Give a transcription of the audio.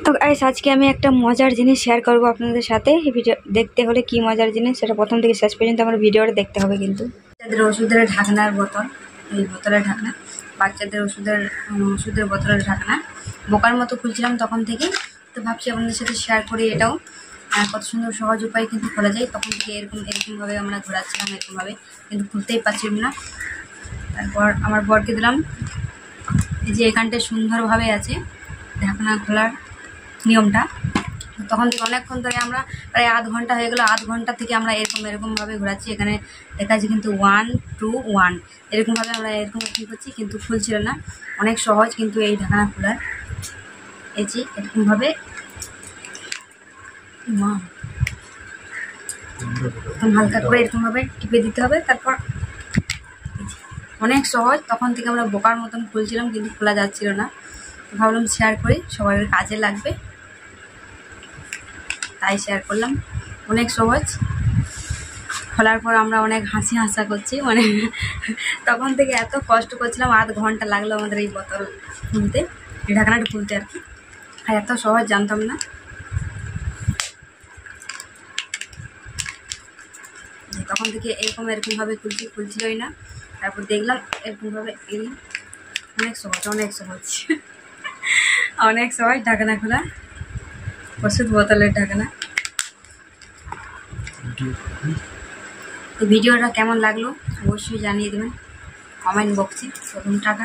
তো গাইস আজকে আমি একটা মজার জিনিস শেয়ার করব আপনাদের সাথে। এই ভিডিও দেখতে হলে কি মজার জিনিস সেটা প্রথম থেকে শেষ পর্যন্ত আমার ভিডিওটা দেখতে হবে। কিন্তু বাচ্চাদের ওষুধের ঢাকনার বোতল, এই বোতলের ঢাকনা, বাচ্চাদের ওষুধের বোতলের ঢাকনা বোকার মতো খুলছিলাম তখন থেকে। তো ভাবছি আপনাদের সাথে শেয়ার করি এটাও কত সুন্দর সহজ উপায় কিন্তু খোলা যায়। তখন থেকে এরকমভাবে আমরা ঘোরাচ্ছিলাম, এরকমভাবে কিন্তু খুলতেই পারছিলাম না। তারপর আমার বরকে দিলাম, এই যে এখানটায় সুন্দরভাবে আছে ঢাকনা খোলার নিয়মটা। তখন থেকে অনেকক্ষণ ধরে আমরা প্রায় আধ ঘন্টা হয়ে গেলো, আধ ঘন্টা থেকে আমরা এরকমভাবে ঘোরাচ্ছি। এখানে লেখা আছে কিন্তু 1 2 1 এরকমভাবে আমরা এরকম করছি, কিন্তু খুলছিল না। অনেক সহজ কিন্তু এই ঢাকনা খোলার। এই যে এরকমভাবে হালকা করে এরকমভাবে টিপে দিতে হবে। তারপর অনেক সহজ। তখন থেকে আমরা বোকার মতন খুলছিলাম কিন্তু খোলা যাচ্ছিল না। ভাবলাম শেয়ার করি, সবার কাজে লাগবে, তাই শেয়ার করলাম। অনেক সহজ। খোলার পর আমরা অনেক হাসা করছি, মানে তখন থেকে এত কষ্ট করছিলাম, আধ ঘন্টা লাগলো আমাদের এই বোতল খুলতে, এই ঢাকনাটা খুলতে আর কি। আর এত সহজ জানতাম না। তখন থেকে এরকমভাবে খুলছিলই না। তারপর দেখলাম এরকমভাবে এলাম। অনেক সহজ অনেক সহজ ঢাকনা খোলা, ওষুধ বোতলের ঢাকনা। তো ভিডিওটা কেমন লাগলো অবশ্যই জানিয়ে দেবেন কমেন্ট বক্সে। প্রথম টাকা